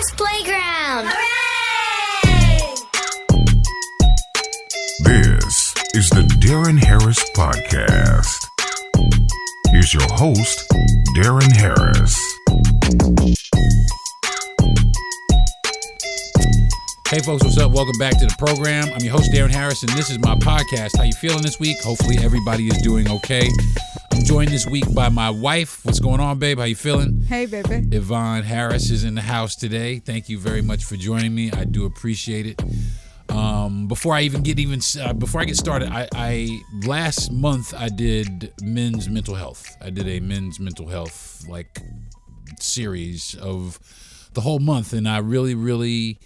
Podcast Playground. Hooray! This is the Deron Harris Podcast. Here's your host, Deron Harris. Hey folks, what's up? Welcome back to the program. I'm your host, Deron Harris, and this is my podcast. How you feeling this week? Hopefully everybody is doing okay. I'm joined this week by my wife. What's going on, babe? How you feeling? Hey, baby. Ivonne Harris is in the house today. Thank you very much for joining me. I do appreciate it. Before I get started, I last month I did men's mental health. I did a men's mental health series of the whole month, and I really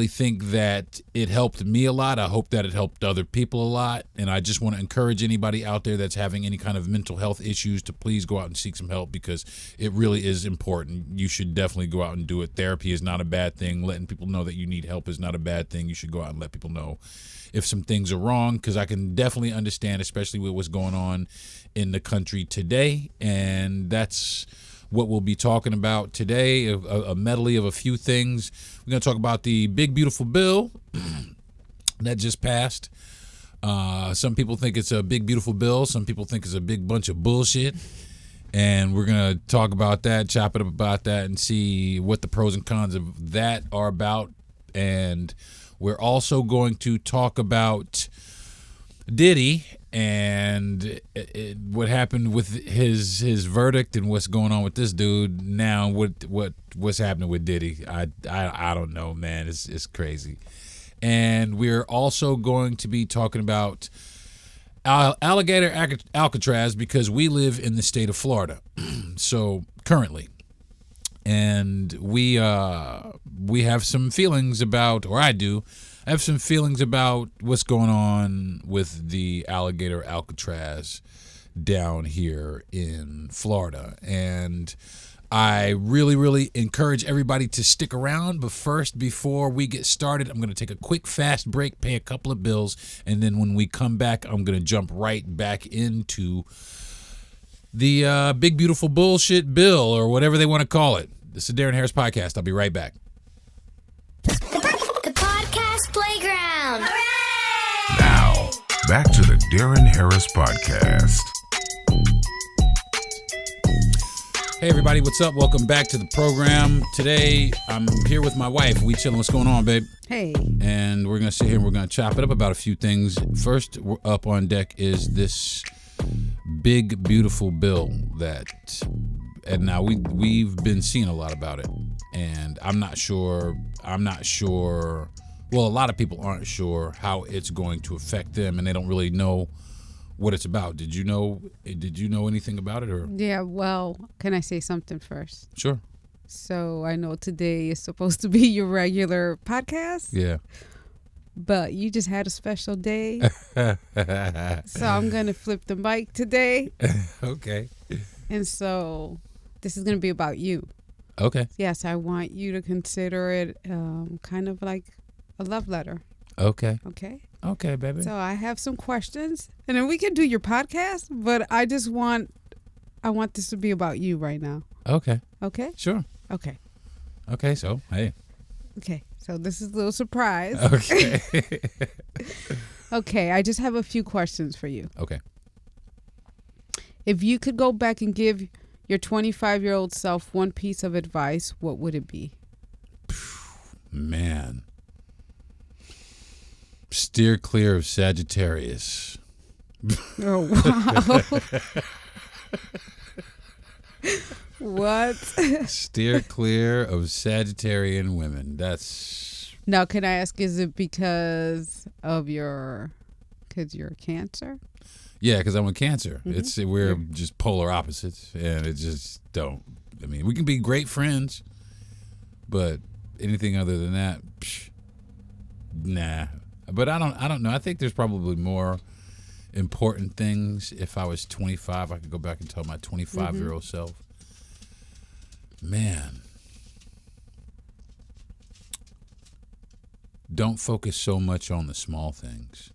think that it helped me a lot. I hope that it helped other people a lot. And I just want to encourage anybody out there that's having any kind of mental health issues to please go out and seek some help, because it really is important. You should definitely go out and do it. Therapy is not a bad thing. Letting people know that you need help is not a bad thing. You should go out and let people know if some things are wrong, because I can definitely understand, especially with what's going on in the country today. And that's what we'll be talking about today, a medley of a few things. We're going to talk about the big, beautiful bill that just passed. Some people think it's a big, beautiful bill. Some people think it's a big bunch of bullshit. And we're going to talk about that, chop it up about that, and see what the pros and cons of that are about. And we're also going to talk about Diddy and what happened with his verdict and what's going on with this dude now. What's happening with Diddy? I don't know, man. It's crazy. And we're also going to be talking about Alligator Alcatraz, because we live in the state of Florida, so currently, and we have some feelings about, or I do. I have some feelings about what's going on with the Alligator Alcatraz down here in Florida. And I really encourage everybody to stick around. But first, before we get started, I'm going to take a quick, fast break, pay a couple of bills. And then when we come back, I'm going to jump right back into the big, beautiful bullshit bill, or whatever they want to call it. This is Deron Harris Podcast. I'll be right back. Playground. Hooray! Now, back to the Deron Harris Podcast. Hey everybody, what's up? Welcome back to the program. Today, I'm here with my wife. We chilling. What's going on, babe? Hey. And we're going to sit here and we're going to chop it up about a few things. First, up on deck is this big, beautiful bill and now we've been seeing a lot about it. And I'm not sure, well, a lot of people aren't sure how it's going to affect them, and they don't really know what it's about. Did you know anything about it? Or Yeah, well, can I say something first? Sure. So I know today is supposed to be your regular podcast. Yeah. But you just had a special day. So I'm going to flip the mic today. Okay. And so this is going to be about you. Okay. Yes, I want you to consider it kind of like a love letter. Okay. Okay? Okay, baby. So I have some questions, and then we can do your podcast, but I want this to be about you right now. Okay. Okay? Sure. Okay. Okay, so, hey. Okay. So this is a little surprise. Okay. Okay, I just have a few questions for you. Okay. If you could go back and give your 25-year-old self one piece of advice, what would it be? Man. Steer clear of Sagittarius. Oh, wow. What? Steer clear of Sagittarian women. That's... Now, can I ask, is it because you're Cancer? Yeah, because I'm a Cancer. Mm-hmm. We're just polar opposites, and it just don't... I mean, we can be great friends, but anything other than that, nah. But I don't know. I think there's probably more important things. If I was 25, I could go back and tell my 25-year-old self. Man, don't focus so much on the small things.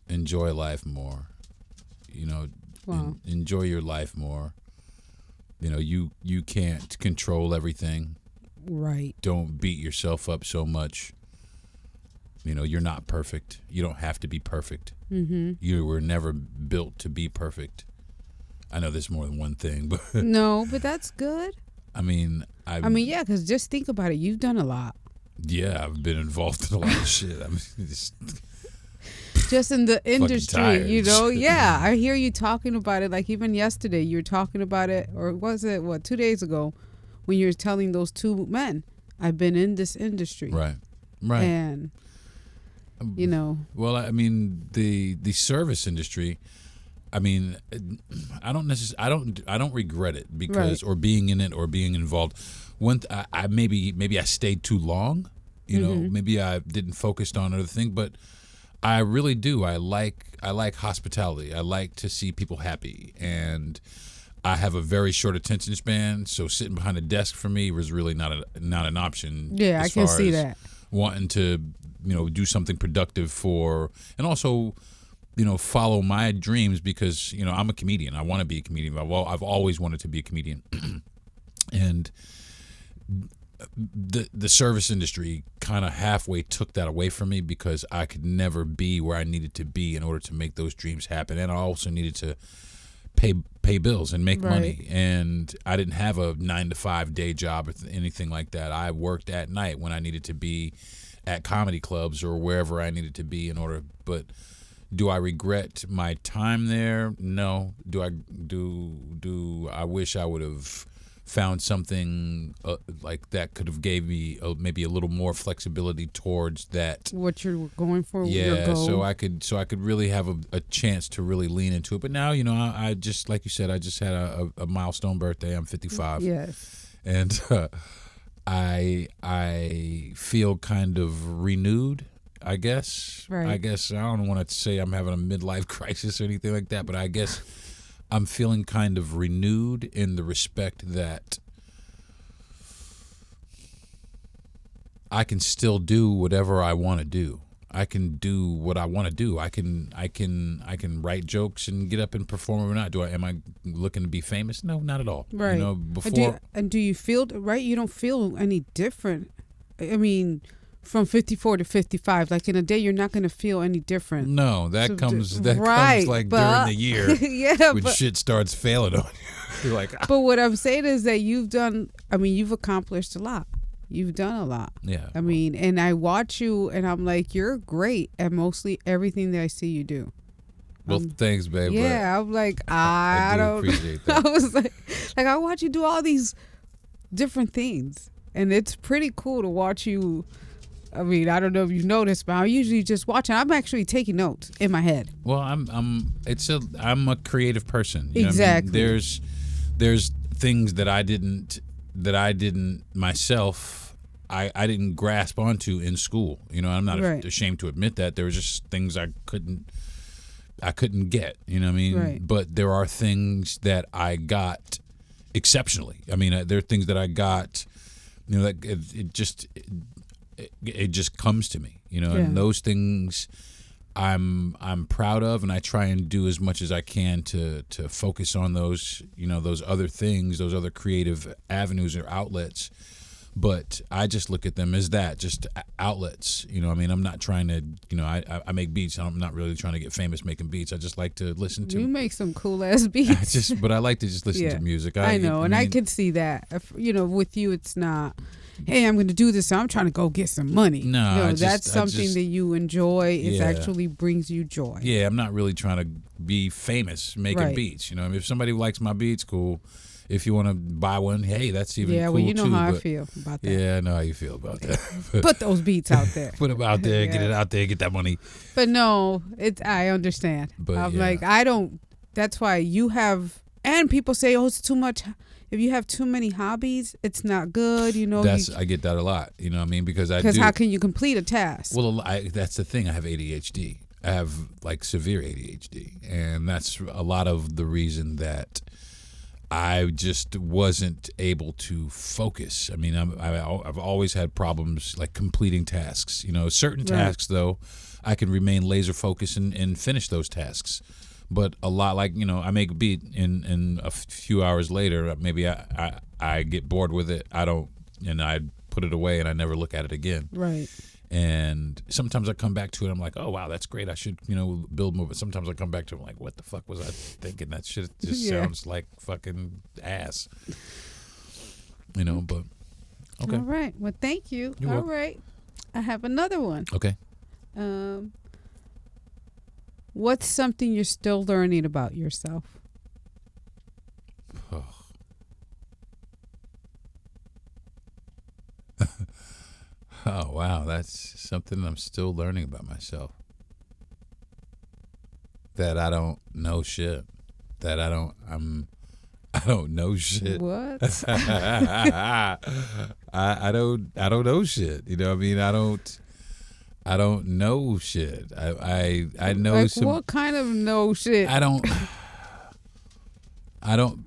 Enjoy life more. Wow. Enjoy your life more. You can't control everything. Right. Don't beat yourself up so much. You know, you're not perfect. You don't have to be perfect. Mm-hmm. You were never built to be perfect. I know there's more than one thing, but No, but that's good. I mean, yeah, because just think about it. You've done a lot. yeah, I've been involved in a lot of shit. I'm Just in the industry, tired. you know? Yeah, I hear you talking about it. Like even yesterday, you were talking about it, or was it, 2 days ago, when you were telling those two men, I've been in this industry. right. And, you know. Well, I mean, the service industry. I mean, I don't regret it because, or being in it or being involved. I maybe I stayed too long. You know, maybe I didn't focus on other things, but I really do. I like hospitality. I like to see people happy, and I have a very short attention span. So sitting behind a desk for me was really not an option. Yeah, I can see that. Wanting to, do something productive and also, follow my dreams because, I'm a comedian. I want to be a comedian. I've always wanted to be a comedian. And the service industry kind of halfway took that away from me because I could never be where I needed to be in order to make those dreams happen. And I also needed to pay bills and make money. And I didn't have a 9-to-5 day job or anything like that. I worked at night when I needed to be at comedy clubs or wherever I needed to be but do I regret my time there? No. Do I wish I would have found something like that could have gave me maybe a little more flexibility towards that, what you're going for? yeah, your goal. so I could really have a chance to really lean into it. But now, I just, like you said, I just had a milestone birthday. I'm 55. Yes. And I feel kind of renewed, I guess. Right. I guess I don't want to say I'm having a midlife crisis or anything like that, but I guess I'm feeling kind of renewed in the respect that I can still do whatever I want to do. I can do what I want to do. I can write jokes and get up and perform or not. Am I looking to be famous? No, not at all. Right. Before do you feel right? You don't feel any different. I mean, from 54 to 55, like in a day, you're not going to feel any different. No, that comes like but, during the year yeah, when shit starts failing on you. You're like, But what I'm saying is that you've accomplished a lot. You've done a lot. yeah. I mean, and I watch you, and I'm like, you're great at mostly everything that I see you do. Well, thanks, babe. Yeah, I'm like, I do don't appreciate that. I was like I watch you do all these different things, and it's pretty cool to watch you. I mean, I don't know if you've noticed, but I'm usually just watching. I'm actually taking notes in my head. Well, I'm a creative person. You know what I mean? Exactly. There's things that I didn't myself. I didn't grasp onto in school. I'm not ashamed to admit that. There were just things I couldn't get. You know what I mean? Right. But there are things that I got exceptionally. I mean, there are things that I got. That it just comes to me. And those things I'm proud of, and I try and do as much as I can to focus on those, those other things, those other creative avenues or outlets. But I just look at them as just outlets. I mean, I'm not trying to, I make beats. I'm not really trying to get famous making beats. I just like to listen to. You make some cool ass beats. But I like to just listen to music. I know, I can see that. With you, it's not, hey, I'm going to do this, so I'm trying to go get some money. No, that's something that you enjoy. It actually brings you joy. Yeah, I'm not really trying to be famous making beats. If somebody likes my beats, cool. If you want to buy one, hey, that's even cool too. Yeah, well, you know how I feel about that. Yeah, I know how you feel about that. Put those beats out there. Put them out there, get it out there, get that money. But no, I understand. But I'm like, I don't, that's why you have, and people say, oh, it's too much. If you have too many hobbies, it's not good, I get that a lot, you know what I mean? Because how can you complete a task? Well, that's the thing. I have ADHD. I have severe ADHD. And that's a lot of the reason that I just wasn't able to focus. I mean, I've always had problems like completing tasks. Certain tasks, though, I can remain laser focused and finish those tasks. But a lot, like, I make a beat and a few hours later, maybe I get bored with it. I don't, and I put it away and I never look at it again. Right. And sometimes I come back to it. I'm like, oh wow, that's great. I should, build more. But sometimes I come back to it. I'm like, what the fuck was I thinking? That shit just sounds like fucking ass. But okay. All right. Well, thank you. You're All welcome. right. I have another one. Okay. What's something you're still learning about yourself? Oh wow, that's something I'm still learning about myself. That I don't know shit. That I don't know shit. What? I don't know shit. I don't know shit. I know like some. what kind of no shit? I don't know.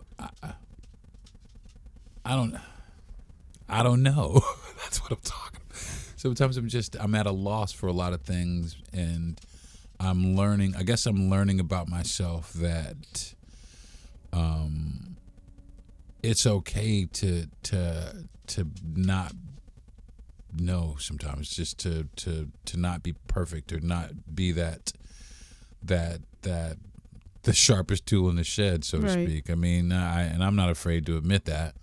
That's what I'm talking about. Sometimes I'm at a loss for a lot of things, and I'm learning about myself that it's okay to not know sometimes, just to not be perfect or not be that the sharpest tool in the shed, so to Right. speak. I mean, I'm not afraid to admit that.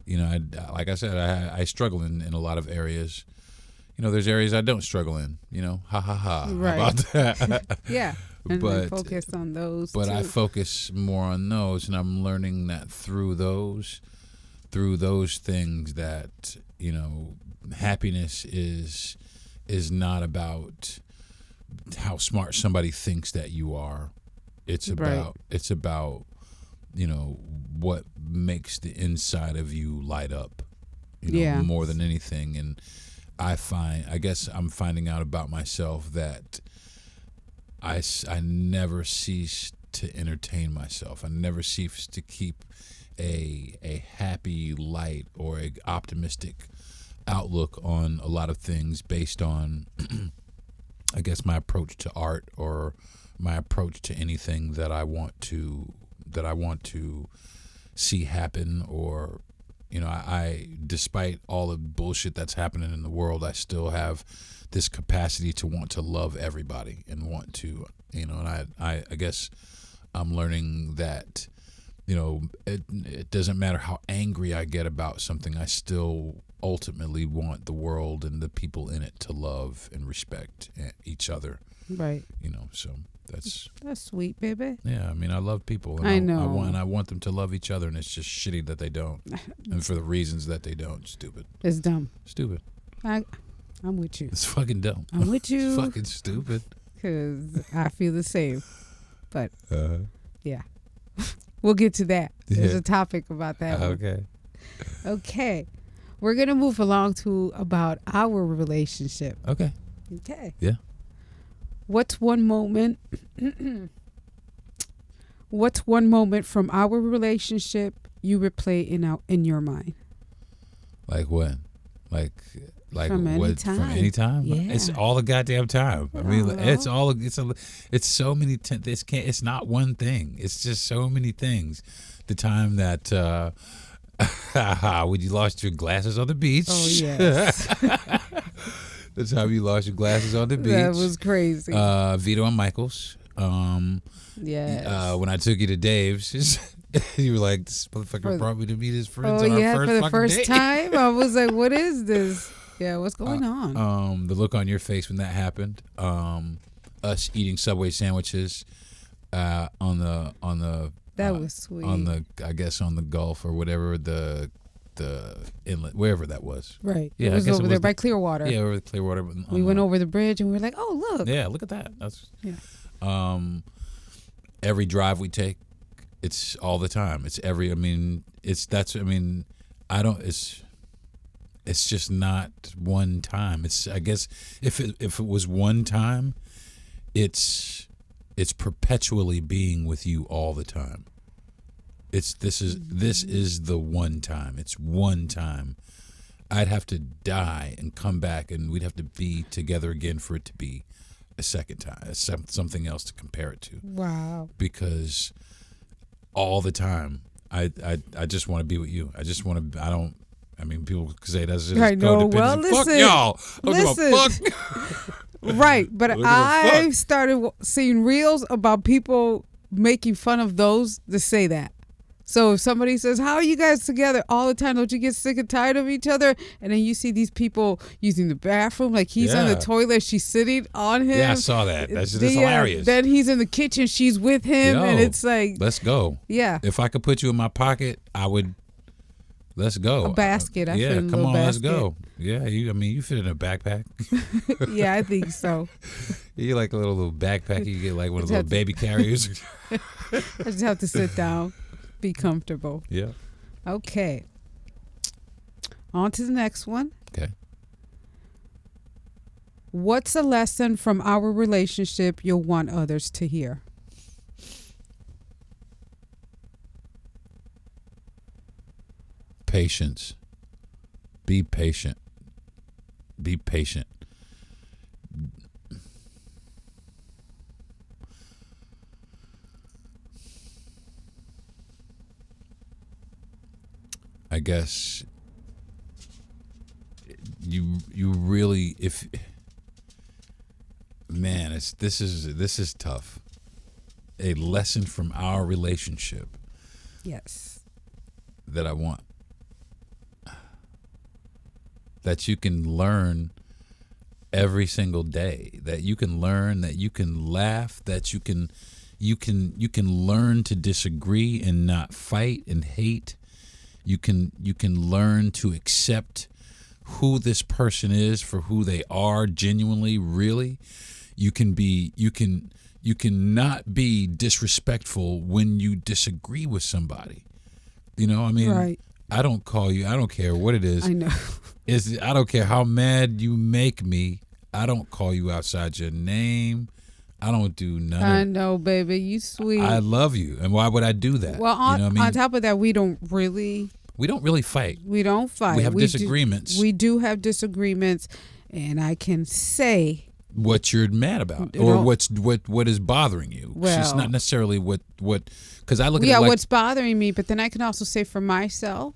Like I said, I struggle in a lot of areas. There's areas I don't struggle in. Ha ha ha. Right. How about that? Yeah. And But- then focus on those. But too. I focus more on those, and I'm learning that through those things that happiness is not about how smart somebody thinks that you are. It's about what makes the inside of you light up. Yeah. More than anything. And I guess I'm finding out about myself that I never cease to entertain myself. I never cease to keep a happy light or a optimistic outlook on a lot of things based on I guess my approach to art or my approach to anything that I want to see happen. Or I despite all the bullshit that's happening in the world, I still have this capacity to want to love everybody and want to and I guess I'm learning that it doesn't matter how angry I get about something, I still ultimately want the world and the people in it to love and respect each other. Right. So that's sweet, baby. yeah. I mean, I love people. And I know. I want them to love each other, and it's just shitty that they don't, and for the reasons that they don't. Stupid. It's dumb. Stupid. I'm with you. It's fucking dumb. I'm with you. It's fucking stupid. Because I feel the same. But yeah, we'll get to that. There's Yeah. a topic about that. one. Okay. Okay. We're going to move along to about our relationship. Okay. Okay. Yeah. What's one moment? What's one moment from our relationship you replay in your mind? Like when? Like From any what? time. From any time? Yeah. It's all the goddamn time. I mean, Aw. it's so many. It's not one thing. It's just so many things. The time that when you lost your glasses on the beach. Oh, yes. The time you lost your glasses on the beach. That was crazy. Vito and Michael's. Yes. When I took you to Dave's, you were like, "This motherfucker brought me to meet his friends Oh on yeah, our first for the fucking first date." time, I was like, "What is this? Yeah, what's going on?" The look on your face when that happened. Us eating Subway sandwiches on the That was sweet. on the Gulf or whatever the inlet, wherever that was. Right. Yeah, it I was guess it over was there the- by Clearwater. Yeah, over the Clearwater. We went over the bridge and we were like, "Oh, look." Yeah, look at that. That's Yeah. every drive we take, it's all the time. It's every. I mean, it's just not one time. It's, I guess, if it was one time, it's perpetually being with you all the time. This is the one time. It's one time. I'd have to die and come back, and we'd have to be together again for it to be a second time. Something else to compare it to. Wow. Because all the time, I just want to be with you. I just want to. I mean, people could say that's just I know. codependent. Well, Fuck listen. y'all. I don't give a Listen. fuck. Right, but Look at the I fuck. started seeing reels about people making fun of those that say that. So if somebody says, "How are you guys together all the time? Don't you get sick and tired of each other?" And then you see these people using the bathroom, like he's on the Yeah. toilet, she's sitting on him. Yeah, I saw that. That's just The, hilarious. Then he's in the kitchen, she's with him, and Yo, it's like, let's go. yeah, If I could put you in my pocket, I would. Let's go. A basket. I yeah, fit in a come little on, let's basket. go. Yeah, you fit in a backpack. yeah, I think so. You like a little backpack. You get like one of Just those have to- baby carriers. I just have to sit down, be comfortable. Yeah. Okay. On to the next one. Okay. What's a lesson from our relationship you'll want others to hear? Patience. Be patient. Be patient. I guess you really, if man, this is tough. A lesson from our relationship Yes. that I want, that you can learn every single day, that you can learn, that you can laugh, that you can learn to disagree and not fight and hate. You can learn to accept who this person is for who they are genuinely, really. You can not be disrespectful when you disagree with somebody. You know, I mean, Right. I don't call you, I don't care what it is. I know. I don't care how mad you make me. I don't call you outside your name. I don't do none I of know, baby. You sweet. I love you. And why would I do that? well, you know what I mean? on top of that, we don't really fight. We don't fight. We have do- disagreements. we do have disagreements, and I can say, What you're mad about, You or know- what is bothering you. it's Well- not necessarily what because I look at yeah, it like what's bothering me. But then I can also say for myself,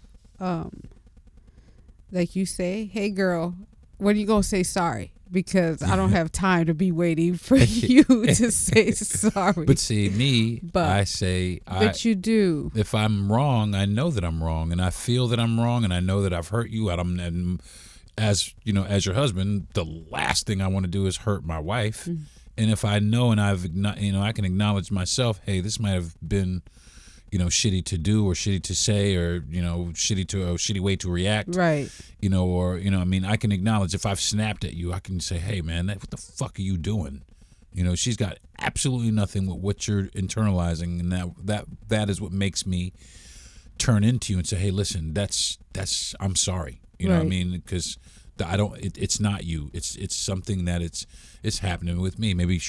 like you say, hey girl, when are you gonna say sorry? Because I don't have time to be waiting for you to say sorry. But see, me, But- I say, But you do. if I'm wrong, I know that I'm wrong, and I feel that I'm wrong, and I know that I've hurt you. And as you know, as your husband, the last thing I want to do is hurt my wife. Mm. And if I know, and I can acknowledge myself, hey, this might have been, shitty to do, or shitty to say, or shitty way to react. Right. I can acknowledge if I've snapped at you, I can say, hey, man, what the fuck are you doing? She's got absolutely nothing with what you're internalizing, and that is what makes me turn into you and say, hey, listen, that's I'm sorry. You know what I Right. mean? Because it's not you. It's something that it's happening with me. Maybe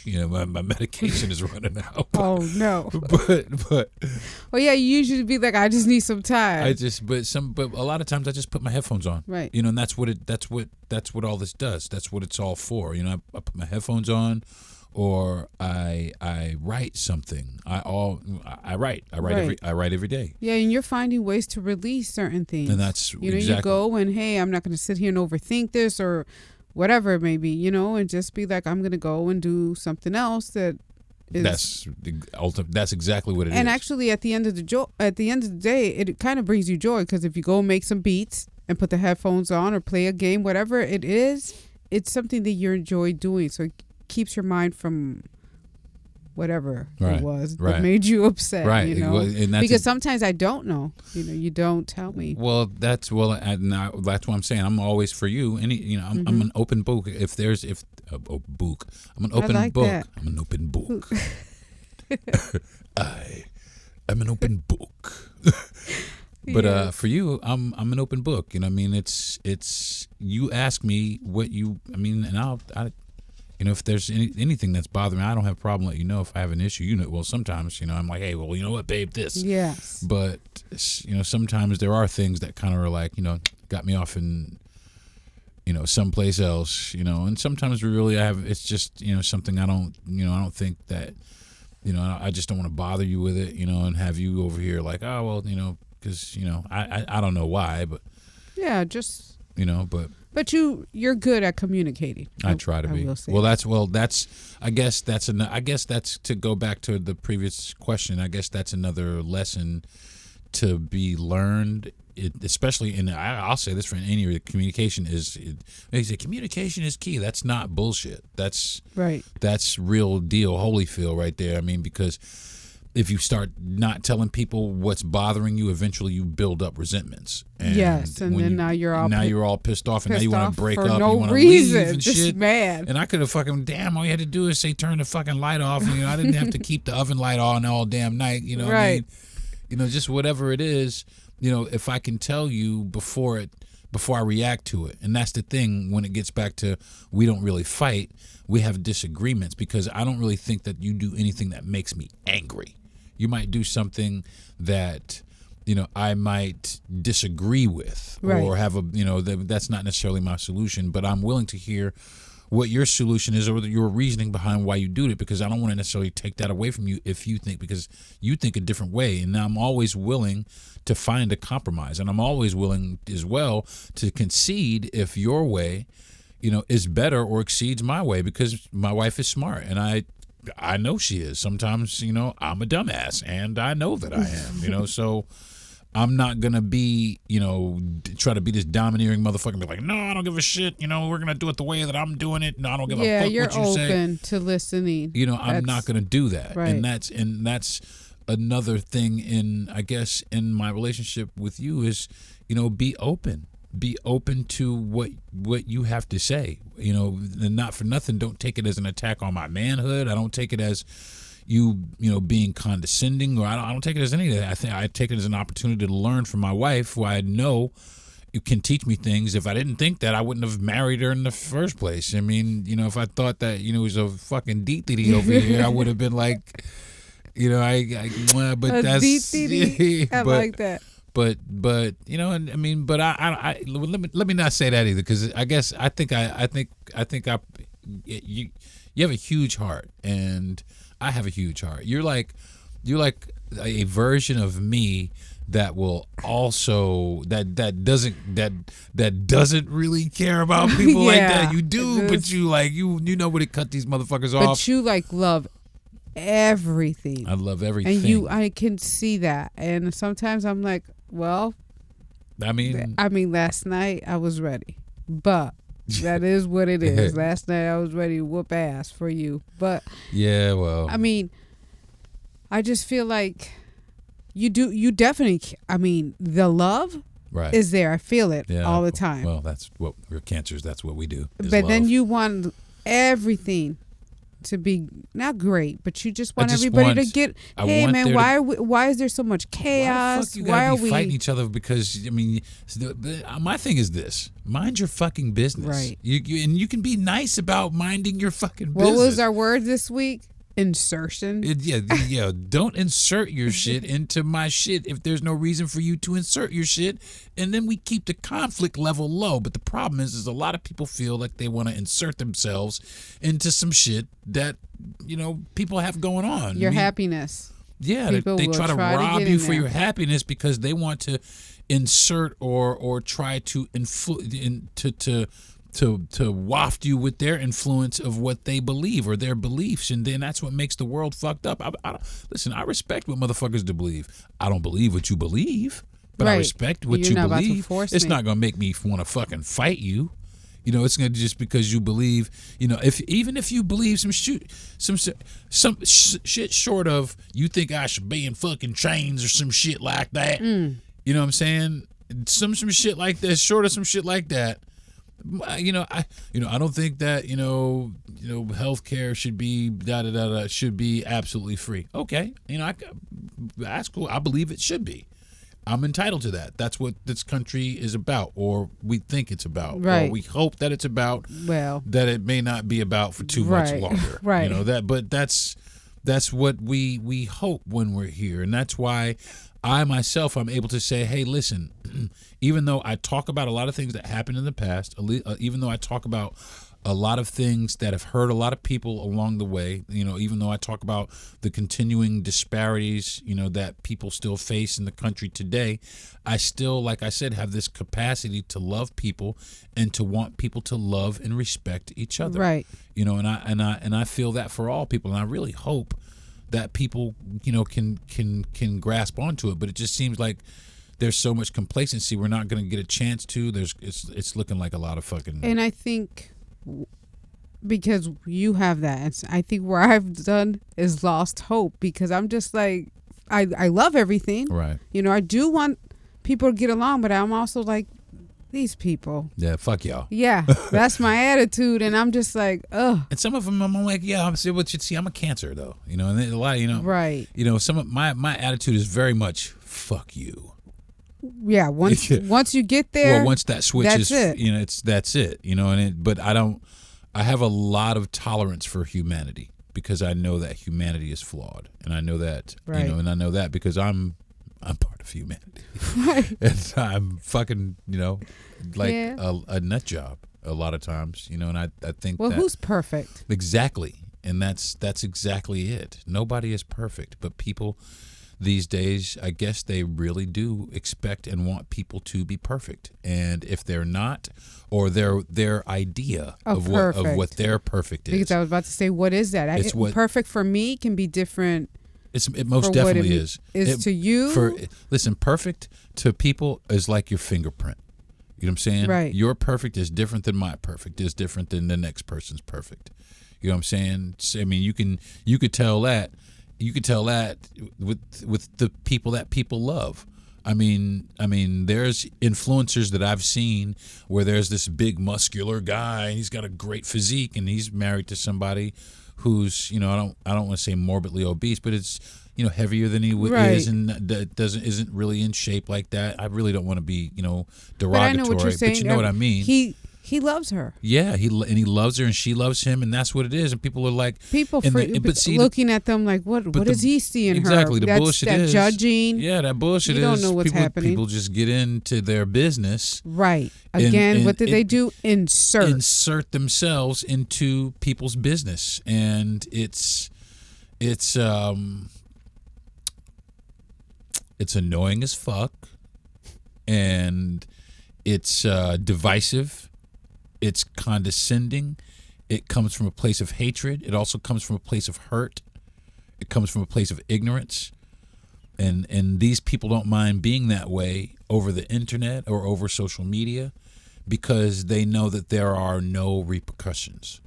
my medication is running out. Oh no. But Well, yeah, you usually be like, I just need some time. but a lot of times I just put my headphones on. Right. And that's what all this does. That's what it's all for. I put my headphones on, or I write something. I write Right. every day. Yeah, and you're finding ways to release certain things. And that's you exactly. go and hey, I'm not going to sit here and overthink this or whatever it may be, and just be like, I'm going to go and do something else that is. That's the ultimate. That's exactly what it is. And actually, at the end of the day, it kind of brings you joy because if you go make some beats and put the headphones on or play a game, whatever it is, it's something that you enjoy doing. So it keeps your mind from whatever Right, it was that right. made you upset. Right, well, and that's because sometimes I don't know. You don't tell me. that's why I'm saying I'm always for you. I'm an open book. If there's a book, I'm an open like book. that. I'm an open book. I'm an open book. But Yes. for you, I'm an open book. It's you ask me what you. And I if there's anything that's bothering me, I don't have a problem letting you know if I have an issue. Well, sometimes I'm like, hey, well, you know what, babe, this. Yes. But sometimes there are things that kind of are like got me off in someplace else. And sometimes it's just something I don't think that I just don't want to bother you with it. And have you over here like, oh well, because I don't know why, but Yeah, just but you're good at communicating. I try to be. will say That's I guess that's to go back to the previous question. I guess that's another lesson to be learned. Especially in, I'll say this for any communication they say communication is key. That's not bullshit. That's right. That's real deal, Holyfield right there. I mean, because if you start not telling people what's bothering you, eventually you build up resentments. And yes, and then now you're all pissed off, and now you want to break for up, no you want to reason, leave and just shit. mad. And I could have all you had to do is say turn the fucking light off. And, I didn't have to keep the oven light on all damn night. You know what I mean? Just whatever it is. If I can tell you before I react to it. And that's the thing when it gets back to we don't really fight, we have disagreements because I don't really think that you do anything that makes me angry. You might do something that, I might disagree with or have that's not necessarily my solution, but I'm willing to hear what your solution is or your reasoning behind why you do it, because I don't want to necessarily take that away from you because you think a different way. And I'm always willing to find a compromise, and I'm always willing as well to concede if your way, is better or exceeds my way, because my wife is smart and I know she is. Sometimes, I'm a dumbass and I know that I am, so I'm not going to be, try to be this domineering motherfucker and be like, no, I don't give a shit. We're going to do it the way that I'm doing it. No, I don't give a fuck what you say. Yeah, you're open to listening. I'm not going to do that. Right. And that's another thing in my relationship with you is, be open. Be open to what you have to say, and not for nothing. Don't take it as an attack on my manhood. I don't take it as you being condescending, or I don't take it as any of that. I take it as an opportunity to learn from my wife, who I know you can teach me things. If I didn't think that, I wouldn't have married her in the first place. I mean, if I thought that it was a fucking Diddy over here, I would have been like, but that's I like that. But and I mean, but I let me not say that either, because I think you have a huge heart and I have a huge heart. You're like a version of me that will also that doesn't really care about people like that. You do, but you know when to cut these motherfuckers off. But you love everything. I love everything. And I can see that. And sometimes I'm like, well, I mean last night I was ready. But that is what it is. Last night I was ready to whoop ass for you. But yeah, well, I mean, I just feel like you definitely, the love is there. I feel it all the time. Well, that's what we're cancers. That's what we do. But then you want everything to be not great, but you just want everybody to get. Hey man, why is there so much chaos? Why are we fighting each other? Because my thing is this: mind your fucking business. Right. You can be nice about minding your fucking business. What was our word this week? Insertion. Yeah. Don't insert your shit into my shit if there's no reason for you to insert your shit, and then we keep the conflict level low. But the problem is a lot of people feel like they want to insert themselves into some shit that people have going on. Your happiness. Yeah, they try to rob you for your happiness because they want to insert or try to to waft you with their influence of what they believe or their beliefs, and then that's what makes the world fucked up. Listen, I respect what motherfuckers do believe. I don't believe what you believe, but I respect what you believe. It's not gonna make me want to fucking fight you. It's gonna just because you believe. Even if you believe some shit short of you think I should be in fucking chains or some shit like that. You know what I'm saying? Some shit like that, short of some shit like that. I don't think that healthcare should be should be absolutely free. Okay, that's cool. I believe it should be. I'm entitled to that. That's what this country is about, or we think it's about, right. Or we hope that it's about. Well, that it may not be about for too much longer. Right. But that's what we hope when we're here, and that's why I myself I'm able to say, hey, listen. Even though I talk about a lot of things that happened in the past, even though I talk about a lot of things that have hurt a lot of people along the way. Even though I talk about the continuing disparities, that people still face in the country today, I still, like I said, have this capacity to love people and to want people to love and respect each other. Right. And I feel that for all people, and I really hope that people, can grasp onto it. But it just seems like there's so much complacency. We're not going to get a chance to. It's looking like a lot of fucking. And I think because you have that, I think where I've done is lost hope, because I'm just like, I love everything. Right. I do want people to get along, but I'm also like, these people. Yeah, fuck y'all. Yeah, that's my attitude, and I'm just like, ugh. And some of them, I'm like, yeah, I'm a Cancer though, and a lot, Right. Some of my attitude is very much fuck you. Yeah, once you get there, well, once that switch that's is, that's it, but I have a lot of tolerance for humanity, because I know that humanity is flawed, and I know that, right. And I know that because I'm part of humanity, right. and I'm fucking, like Yeah. a nut job a lot of times, and I think, well, that, who's perfect? Exactly, and that's exactly it. Nobody is perfect, but people these days, I guess they really do expect and want people to be perfect. And if they're not, or their idea of what their perfect is. Because I was about to say, what is that? Perfect for me can be different. It most definitely is. To you? Listen, perfect to people is like your fingerprint. You know what I'm saying? Right. Your perfect is different than my perfect, is different than the next person's perfect. You know what I'm saying? I mean, you could tell that. You could tell that with the people that people love. I mean, there's influencers that I've seen where there's this big muscular guy, and he's got a great physique, and he's married to somebody who's, I don't want to say morbidly obese, but it's, heavier than he right. is, and that isn't really in shape like that. I really don't want to be, derogatory, but I know what you're saying. But you know what I mean. He loves her. Yeah, he loves her, and she loves him, and that's what it is. And people are like, looking at them like, what does he see in her? Exactly, the bullshit that is judging. Yeah, that bullshit is. You don't know what's happening. People just get into their business. Right. Again, what did they do? Insert themselves into people's business, and it's annoying as fuck, and it's divisive. It's condescending. It comes from a place of hatred. It also comes from a place of hurt. It comes from a place of ignorance. And these people don't mind being that way over the internet or over social media, because they know that there are no repercussions.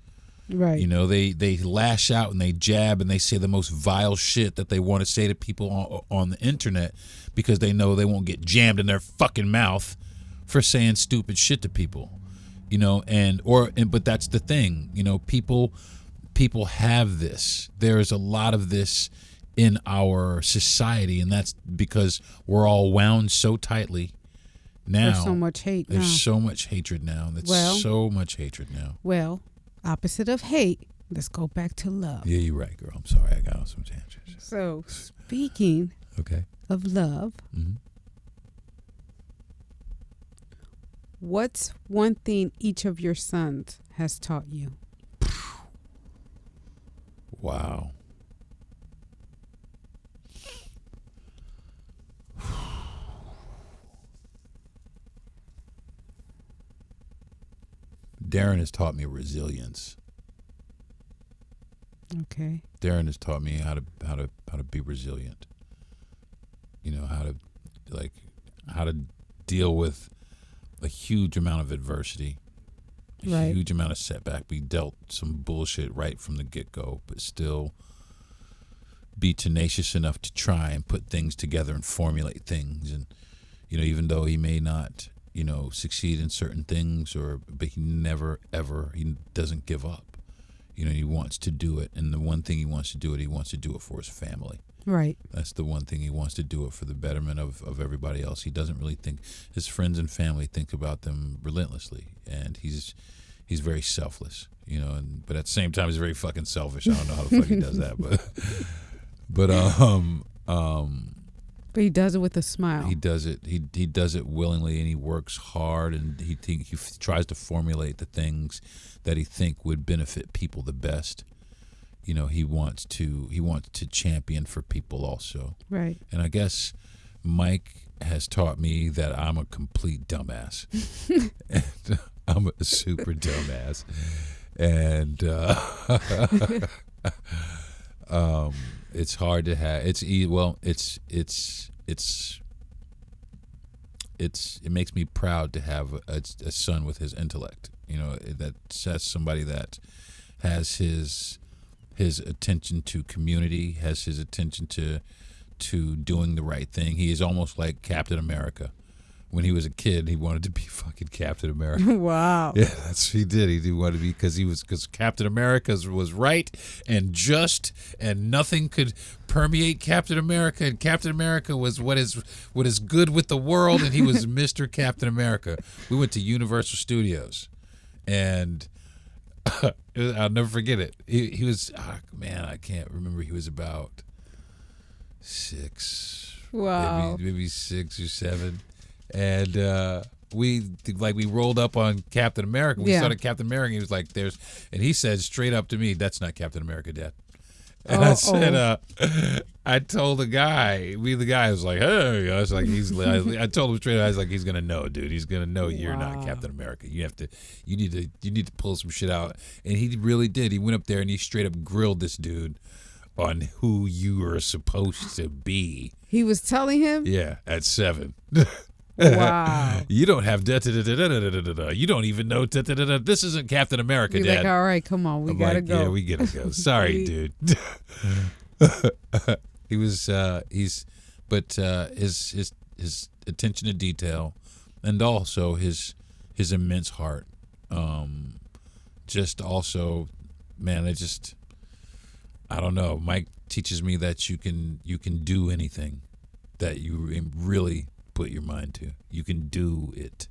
Right. They lash out and they jab and they say the most vile shit that they want to say to people on the internet, because they know they won't get jammed in their fucking mouth for saying stupid shit to people. But that's the thing, people have this. There's a lot of this in our society, and that's because we're all wound so tightly now. There's so much hate now. There's so much hatred now. So much hatred now. Well, opposite of hate, let's go back to love. Yeah, you're right, girl. I'm sorry, I got on some tangents. So, speaking of love, mm-hmm. What's one thing each of your sons has taught you? Wow. Deron has taught me resilience. Okay. Deron has taught me how to be resilient. How to deal with a huge amount of adversity, a huge amount of setback, be dealt some bullshit right from the get-go, but still be tenacious enough to try and put things together and formulate things. And, even though he may not, succeed in certain things, but he never, ever, he doesn't give up. He wants to do it. And the one thing he wants to do it for his family. Right. That's the one thing he wants to do it for the betterment of everybody else. He doesn't really think his friends and family think about them relentlessly, and he's very selfless, but at the same time he's very fucking selfish. I don't know how the fuck he does that, but But he does it with a smile. He does it. He does it willingly, and he works hard, and he tries to formulate the things that he think would benefit people the best. You know, he wants to champion for people also. Right. And I guess Mike has taught me that I'm a complete dumbass. And I'm a super dumbass, and it's hard to have. It makes me proud to have a son with his intellect. You know, that's somebody that has his attention to community, has his attention to doing the right thing. He is almost like Captain America. When he was a kid, he wanted to be fucking Captain America. Wow. Yeah, that's what he did. He wanted to be because Captain America was right and just, and nothing could permeate Captain America. And Captain America was what is good with the world, and he was Mr. Captain America. We went to Universal Studios, and I'll never forget it. He was, I can't remember. He was about 6. Wow. Maybe 6 or 7. And we rolled up on Captain America. We started Captain America. He was like, and he said straight up to me, "That's not Captain America, Dad." And I said, I told the guy, I was like, hey, I was like, I told him straight up, I was like, he's gonna know, dude. He's gonna know you're not Captain America. You need to pull some shit out. And he really did. He went up there and he straight up grilled this dude on who you are supposed to be. He was telling him? Yeah, at 7. Wow. You don't have you don't even know this isn't Captain America, He's Dad. like, all right, come on, we gotta go. Yeah, we gotta go. Sorry, dude. He was his attention to detail, and also his immense heart. Just also, man, I don't know. Mike teaches me that you can do anything that you really put your mind to. You can do it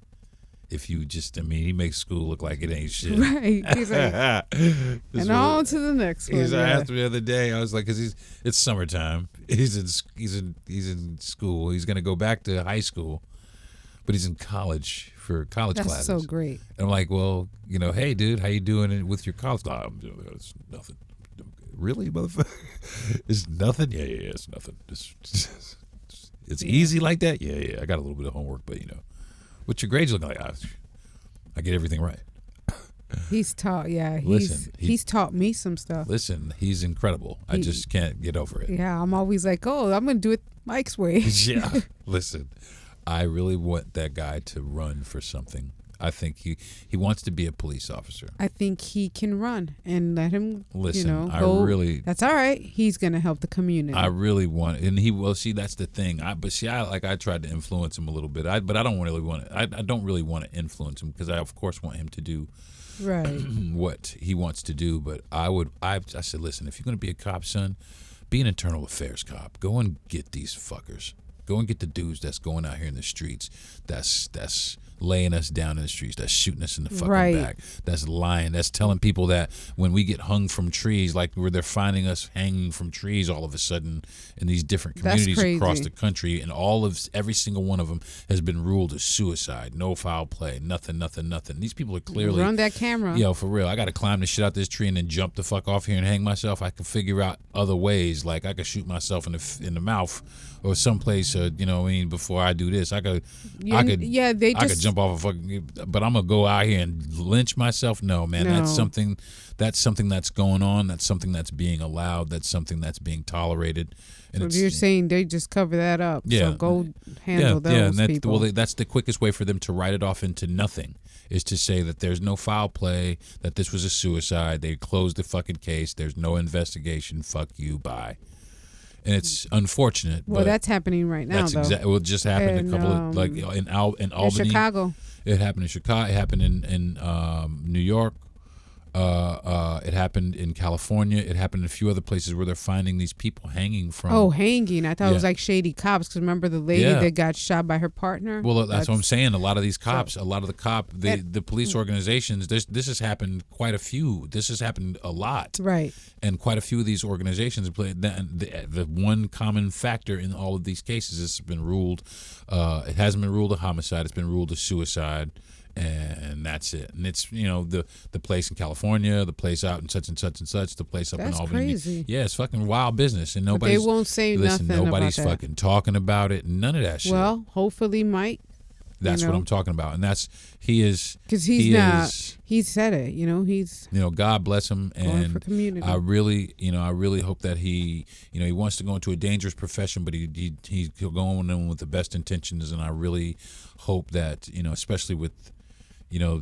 if you just. I mean, he makes school look like it ain't shit. Right. He's like, and on to the next one. I asked him the other day. I was like, because it's summertime. He's in school. He's gonna go back to high school, but he's in college for college classes. That's so great. And I'm like, well, hey, dude, how you doing with your college class? It's nothing. Really, motherfucker? It's nothing. Yeah, it's nothing. It's easy like that? Yeah. I got a little bit of homework, but what's your grades looking like? I get everything right. He's taught, he's taught me some stuff. Listen, he's incredible. I just can't get over it. Yeah, I'm always like, I'm going to do it Mike's way. Yeah, listen, I really want that guy to run for something. I think he wants to be a police officer. I think he can run and let him, listen, go. That's all right. He's going to help the community. I really want, and he will. See, that's the thing. I tried to influence him a little bit. But I don't really want to. I don't really want to influence him because I of course want him to do right what he wants to do. But I said, listen, if you're going to be a cop, son, be an internal affairs cop. Go and get these fuckers. Go and get the dudes that's going out here in the streets. That's laying us down in the streets, that's shooting us in the fucking back, that's lying, that's telling people that when we get hung from trees, like where they're finding us hanging from trees all of a sudden in these different communities across the country, and every single one of them has been ruled as suicide, no foul play, nothing. These people are clearly run that camera. For real. I got to climb the shit out this tree and then jump the fuck off here and hang myself. I can figure out other ways, like I could shoot myself in the mouth or someplace, before I do this, I could jump off a fucking, but I'm gonna go out here and lynch myself. No, man, no. That's something that's going on. That's something that's being allowed. That's something that's being tolerated. And so you're saying they just cover that up. Yeah. So go handle those people. Well, that's the quickest way for them to write it off into nothing, is to say that there's no foul play, that this was a suicide. They closed the fucking case. There's no investigation. Fuck you. Bye. And it's unfortunate. Well, that's happening right now, though. Well, it just happened a couple of, like, in Albany. In Chicago. It happened in Chicago. It happened in New York. It happened in California. It happened in a few other places where they're finding these people hanging from. Oh, hanging. I thought it was Yeah. like shady cops. Because remember the lady Yeah. that got shot by her partner? Well, that's what I'm saying. A lot of these cops, the police organizations, this has happened quite a few. This has happened a lot. Right. And quite a few of these organizations play the one common factor in all of these cases has been ruled. It hasn't been ruled a homicide. It's been ruled a suicide. And that's it. And it's the place in California, the place out in such and such and such, the place up That's in Albany. crazy. Yeah, it's fucking wild business, and But nobody's. they won't say listen, nothing nobody's about that. fucking talking about it. None of that shit. Well, hopefully Mike. That's what I'm talking about, and he is Because he he said it. He's God bless him, going and for community. I really hope that he wants to go into a dangerous profession, but he's going in with the best intentions, and I really hope that especially with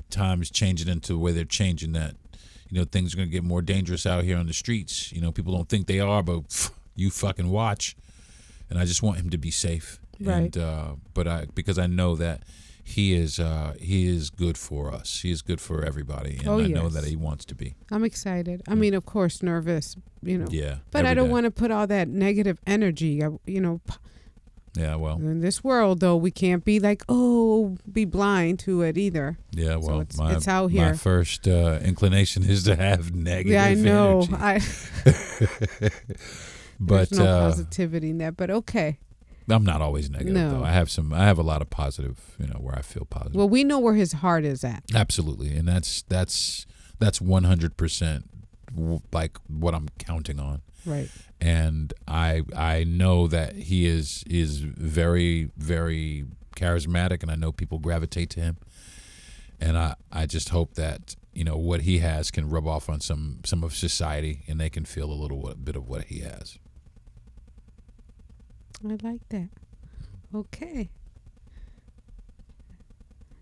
times changing into the way they're changing, that things are going to get more dangerous out here on the streets. People don't think they are, but you fucking watch. And I just want him to be safe. Right. And because I know that he is good for us. He is good for everybody, and I know yes. that he wants to be. I'm excited. I mean, of course, nervous. Yeah. But I every don't day. want to put all that negative energy. Yeah. Well. In this world, though, we can't be like, be blind to it either. Yeah. Well. So it's out here. My first inclination is to have negative. Yeah, I know. energy. But There's no positivity in that. But okay. I'm not always negative No. though. I have a lot of positive, where I feel positive. Well, we know where his heart is at. Absolutely, and that's 100% like what I'm counting on. Right. And I know that he is very, very charismatic, and I know people gravitate to him. And I just hope that what he has can rub off on some of society, and they can feel a little bit of what he has. I like that. Okay.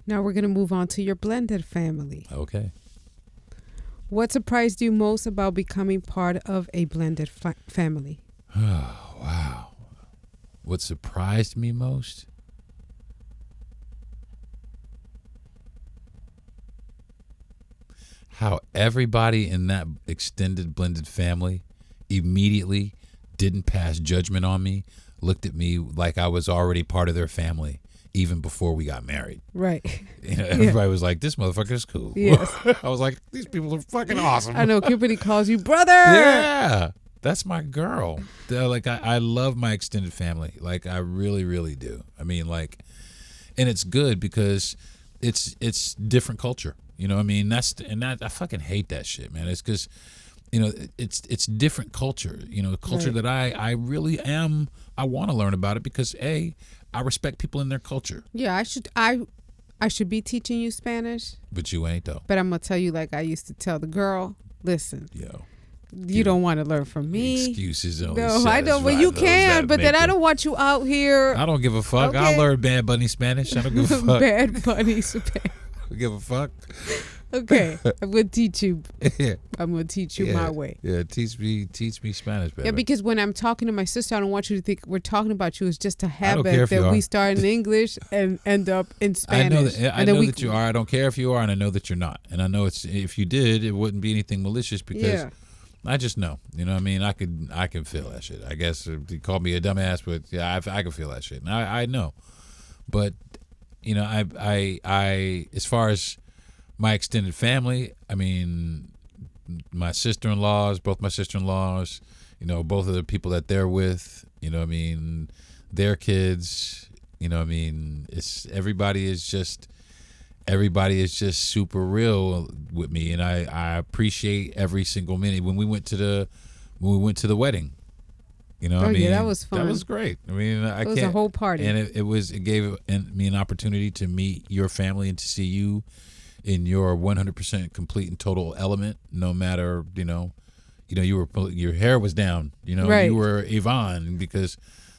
Now we're going to move on to your blended family. Okay. What surprised you most about becoming part of a blended family? Oh, wow. What surprised me most? How everybody in that extended blended family immediately didn't pass judgment on me, looked at me like I was already part of their family, even before we got married. Right. Everybody was like, this motherfucker's cool. Yes. I was like, these people are fucking awesome. I know. Kimberly calls you brother. Yeah. That's my girl. Like, I love my extended family. Like, I really, really do. I mean, like, and it's good because it's different culture. You know what I mean? I fucking hate that shit, man. It's because, it's different culture. Culture Right. that I really am. I want to learn about it because I respect people in their culture. Yeah, I should be teaching you Spanish, But you ain't though. but I'm gonna tell you like I used to tell the girl. Listen, Yo, you don't want to learn from me. excuses only. No, I don't. Well, you can, but then I don't want you out here. I don't give a fuck. Okay. I'll learn Bad Bunny Spanish. I don't give a fuck. Bad Bunny Spanish. I don't give a fuck. Okay, I'm gonna teach you. Yeah. I'm gonna teach you my way. Yeah, teach me Spanish, baby. Yeah, because when I'm talking to my sister, I don't want you to think we're talking about you. It's just a don't habit care if you that are. we start in English and end up in Spanish. I know that. I And then know we- that you are. I don't care if you are, and I know that you're not. And I know if you did, it wouldn't be anything malicious because Yeah. I just know. You know what I mean? I can feel that shit. I guess you called me a dumbass, but yeah, I can feel that shit. And I know. But I as far as my extended family, I mean, my sister-in-laws, both my sister-in-laws, both of the people that they're with, I mean, their kids, I mean, everybody is just super real with me, and I appreciate every single minute. When we went to the wedding, I mean, yeah, that was fun. That was great. I mean, It was a whole party. and it gave me an opportunity to meet your family and to see you in your 100% complete and total element. No matter your hair was down. Right. You were Ivonne because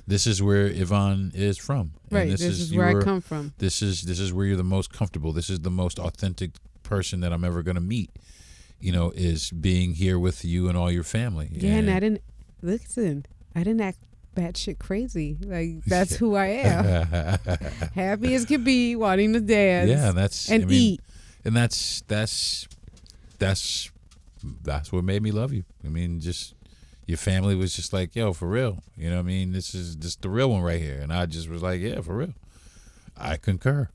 this is where Ivonne is from. And Right, this is where I come from. This is where you're the most comfortable. This is the most authentic person that I'm ever going to meet. Is being here with you and all your family. Yeah, and I didn't act batshit crazy. Like that's who I am. Happy as can be, wanting to dance. Yeah, and eat. And that's that's what made me love you. I mean, just your family was just like, yo, for real. You know what I mean? This is just the real one right here. And I just was like, yeah, for real. I concur.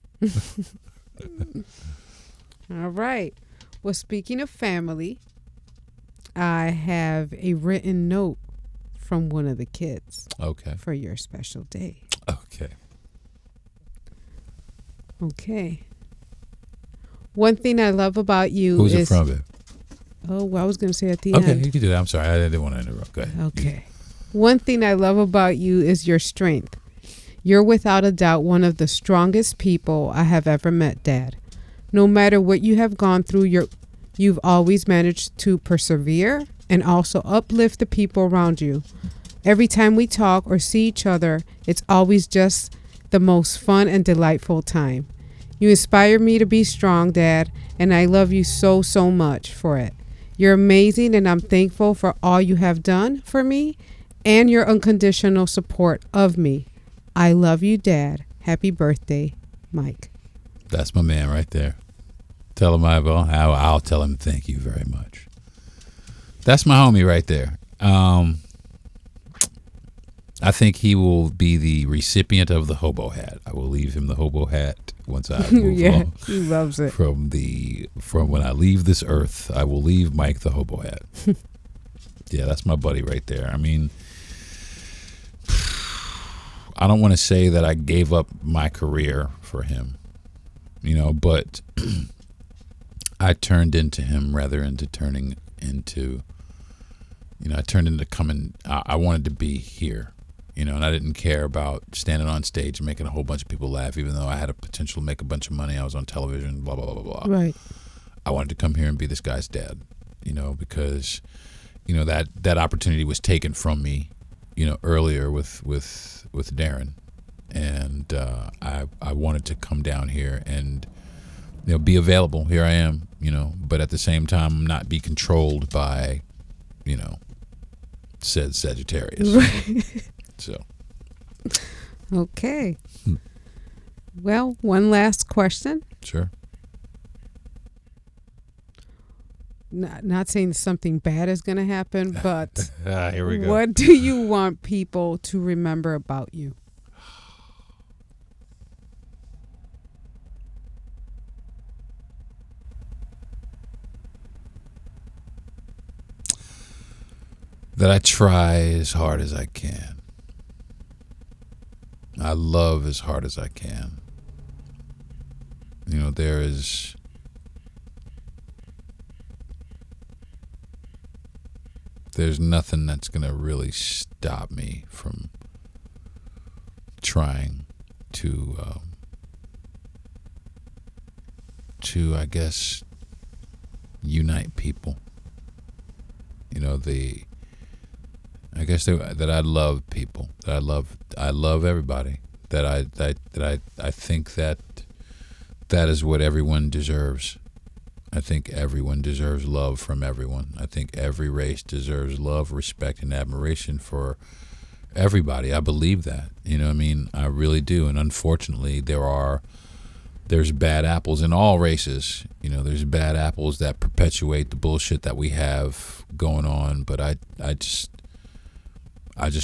All right. Well, speaking of family, I have a written note from one of the kids. Okay. For your special day. Okay. Okay. One thing I love about you Who's is... it from, babe? Oh, well, I was going to say at the Okay, end. you can do that. I'm sorry. I didn't want to interrupt. Go ahead. Okay. One thing I love about you is your strength. You're without a doubt one of the strongest people I have ever met, Dad. No matter what you have gone through, you've always managed to persevere and also uplift the people around you. Every time we talk or see each other, it's always just the most fun and delightful time. You inspire me to be strong, Dad, and I love you so, so much for it. You're amazing, and I'm thankful for all you have done for me and your unconditional support of me. I love you, Dad. Happy birthday, Mike. That's my man right there. Tell him I'll tell him thank you very much. That's my homie right there. I think he will be the recipient of the hobo hat. I will leave him the hobo hat once I move on. He loves it. From when I leave this earth, I will leave Mike the hobo hat. Yeah, that's my buddy right there. I mean, I don't want to say that I gave up my career for him, but I turned into him rather into turning into, I turned into coming, I wanted to be here. And I didn't care about standing on stage and making a whole bunch of people laugh, even though I had a potential to make a bunch of money. I was on television, blah, blah, blah, blah, blah. Right. I wanted to come here and be this guy's dad, because, that opportunity was taken from me, earlier with Deron. And I wanted to come down here and, be available. Here I am, but at the same time not be controlled by, said Sagittarius. Right. So. Okay. Well, one last question. Sure. Not saying something bad is going to happen, but here we go. What do you want people to remember about you? That I try as hard as I can. I love as hard as I can. There's nothing that's going to really stop me from trying to I guess, unite people. I guess that I love people. That I love everybody. That I think that is what everyone deserves. I think everyone deserves love from everyone. I think every race deserves love, respect, and admiration for everybody. I believe that. I really do. And unfortunately, there's bad apples in all races. There's bad apples that perpetuate the bullshit that we have going on. But I just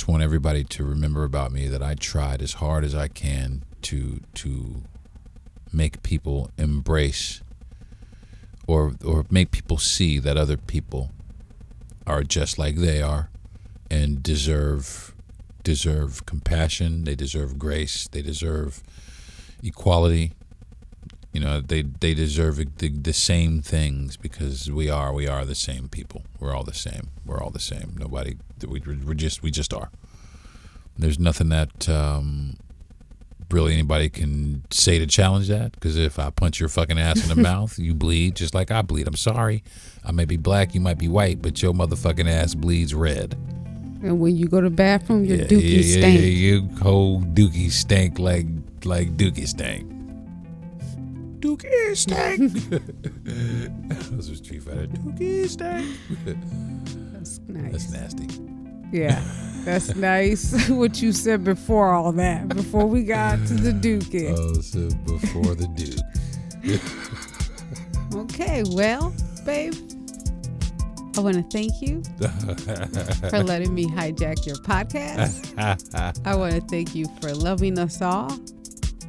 want everybody to remember about me that I tried as hard as I can to make people embrace or make people see that other people are just like they are and deserve compassion. They deserve grace. They deserve equality. They deserve the same things because we are the same people. We're all the same. We're all the same. Nobody. We just are. There's nothing that really anybody can say to challenge that. Because if I punch your fucking ass in the mouth, you bleed just like I bleed. I'm sorry. I may be black, you might be white, but your motherfucking ass bleeds red. And when you go to the bathroom, your dookie stink. Yeah, your whole dookie stank like dookie stank. Dookie stank. That was a Street Fighter. Dookie stank. That's nice. That's nasty. Yeah, that's nice. What you said before all that, before we got to the dookie. Oh, so before the duke. Okay, well, babe, I want to thank you for letting me hijack your podcast. I want to thank you for loving us all.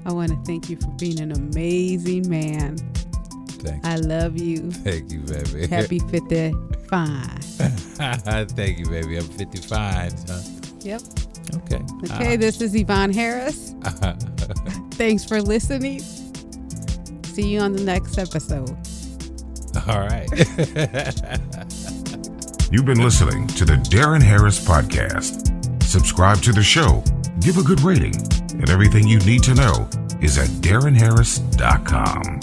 I want to thank you for being an amazing man. Thank you. I love you. Thank you, baby. Happy 55. Thank you, baby. I'm 55, huh? Yep. Okay. Okay, this is Ivonne Harris. Thanks for listening. See you on the next episode. All right. You've been listening to the Deron Harris Podcast. Subscribe to the show, give a good rating, and everything you need to know is at DeronHarris.com.